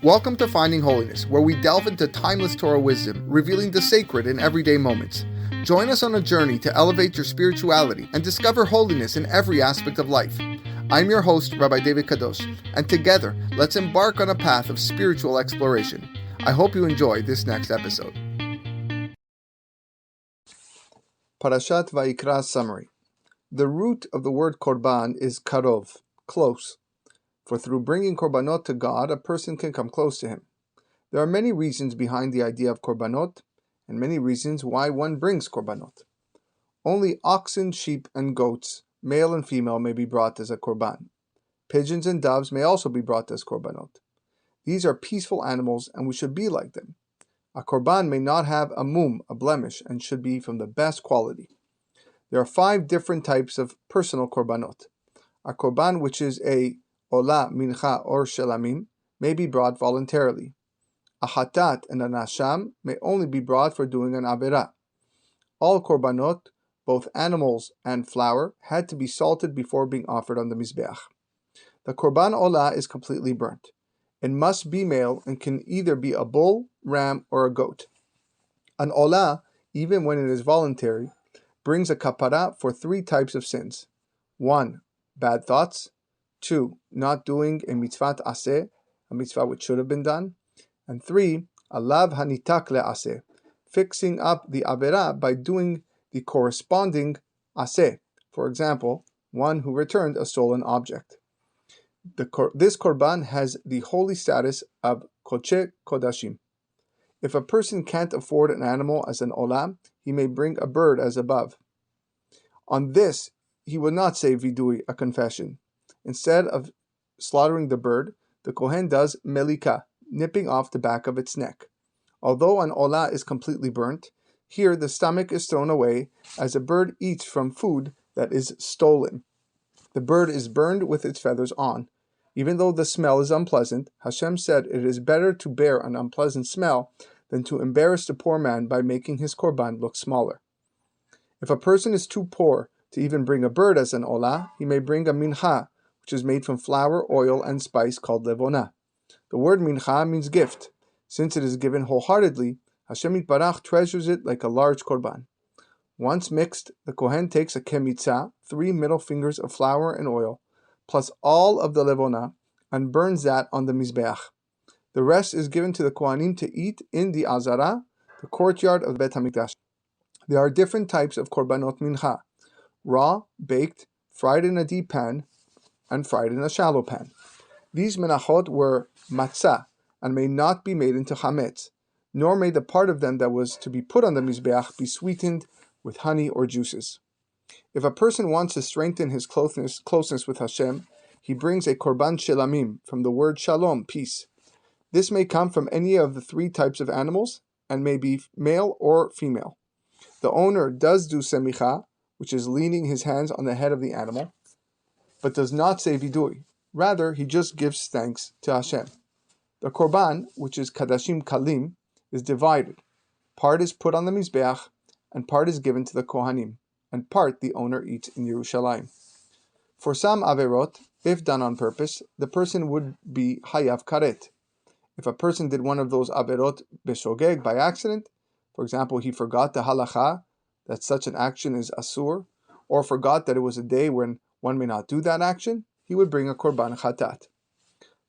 Welcome to Finding Holiness, where we delve into timeless Torah wisdom, revealing the sacred in everyday moments. Join us on a journey to elevate your spirituality and discover holiness in every aspect of life. I'm your host, Rabbi David Kadosh, and together, let's embark on a path of spiritual exploration. I hope you enjoy this next episode. Parashat Vayikra summary. The root of the word korban is karov, close. For through bringing korbanot to God, a person can come close to Him. There are many reasons behind the idea of korbanot, and many reasons why one brings korbanot. Only oxen, sheep, and goats, male and female, may be brought as a korban. Pigeons and doves may also be brought as korbanot. These are peaceful animals, and we should be like them. A korban may not have a mum, a blemish, and should be from the best quality. There are 5 different types of personal korbanot. A korban which is a olah, mincha, or shelamim may be brought voluntarily. A hatat and an asham may only be brought for doing an averah. All korbanot, both animals and flour, had to be salted before being offered on the mizbeach. The korban olah is completely burnt. It must be male and can either be a bull, ram, or a goat. An olah, even when it is voluntary, brings a kapara for 3 types of sins. 1. Bad thoughts. 2. Not doing a mitzvat aseh, a mitzvah which should have been done. And 3. A lav hanitak le'aseh, fixing up the averah by doing the corresponding aseh. For example, one who returned a stolen object. This korban has the holy status of koche kodashim. If a person can't afford an animal as an olah, he may bring a bird as above. On this, he would not say vidui, a confession. Instead of slaughtering the bird, the kohen does melika, nipping off the back of its neck. Although an olah is completely burnt, here the stomach is thrown away as a bird eats from food that is stolen. The bird is burned with its feathers on. Even though the smell is unpleasant, Hashem said it is better to bear an unpleasant smell than to embarrass the poor man by making his korban look smaller. If a person is too poor to even bring a bird as an olah, he may bring a mincha, which is made from flour, oil, and spice called levona. The word mincha means gift. Since it is given wholeheartedly, Hashem Yitbarach treasures it like a large korban. Once mixed, the kohen takes a kemitza, 3 middle fingers of flour and oil, plus all of the levona, and burns that on the mizbeach. The rest is given to the kohanim to eat in the azara, the courtyard of Bet HaMikdash. There are different types of korbanot mincha: raw, baked, fried in a deep pan, and fried in a shallow pan. These menachot were matzah, and may not be made into chametz, nor may the part of them that was to be put on the mizbeach be sweetened with honey or juices. If a person wants to strengthen his closeness with Hashem, he brings a korban shelamim, from the word shalom, peace. This may come from any of the 3 types of animals, and may be male or female. The owner does do semicha, which is leaning his hands on the head of the animal, but does not say vidui. Rather, he just gives thanks to Hashem. The korban, which is kadashim kalim, is divided. Part is put on the mizbeach, and part is given to the kohanim, and part the owner eats in Yerushalayim. For some averot, if done on purpose, the person would be hayav karet. If a person did one of those averot beshogeg, by accident, for example, he forgot the halacha that such an action is asur, or forgot that it was a day when one may not do that action, he would bring a korban chatat.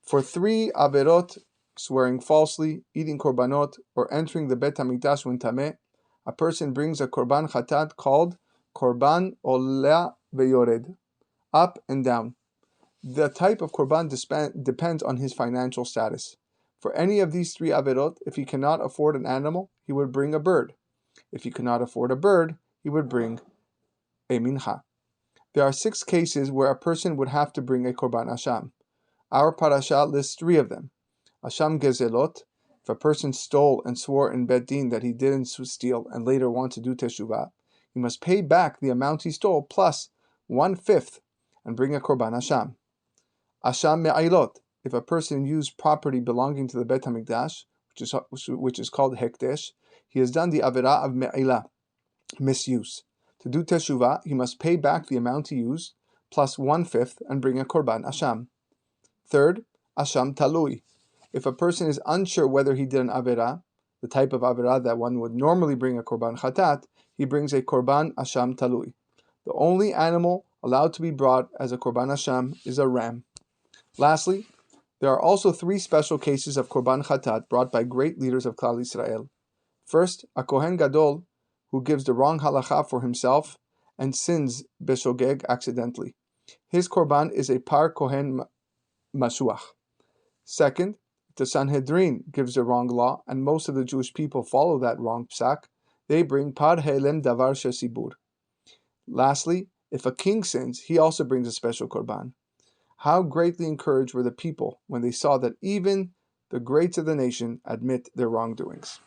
For 3 averot, swearing falsely, eating korbanot, or entering the Bet HaMikdash when tameh, a person brings a korban chatat called korban olah veyored, up and down. The type of korban depends on his financial status. For any of these 3 averot, if he cannot afford an animal, he would bring a bird. If he cannot afford a bird, he would bring a mincha. There are 6 cases where a person would have to bring a korban asham. Our parashat lists 3 of them. Asham gezelot, if a person stole and swore in Bet Din that he didn't steal and later want to do teshuvah, he must pay back the amount he stole plus 1/5 and bring a korban asham. Asham me'ailot, if a person used property belonging to the Bet HaMikdash, which is called hekdesh, he has done the averah of me'ilah, misuse. To do teshuvah, he must pay back the amount he used plus 1/5 and bring a korban asham. Third, asham talui. If a person is unsure whether he did an Averah, the type of Averah that one would normally bring a Korban Chatat, he brings a Korban Asham Talui. The only animal allowed to be brought as a Korban Asham is a ram. Lastly, there are also 3 special cases of Korban Chatat brought by great leaders of Klal Yisrael. First, a Kohen Gadol who gives the wrong halacha for himself and sins beshogeg accidentally. His Korban is a Par Kohen Mashuach. Second, the Sanhedrin gives the wrong law, and most of the Jewish people follow that wrong psak. They bring Par Helem Davar Shesibur. Lastly, if a king sins, he also brings a special Korban. How greatly encouraged were the people when they saw that even the greats of the nation admit their wrongdoings.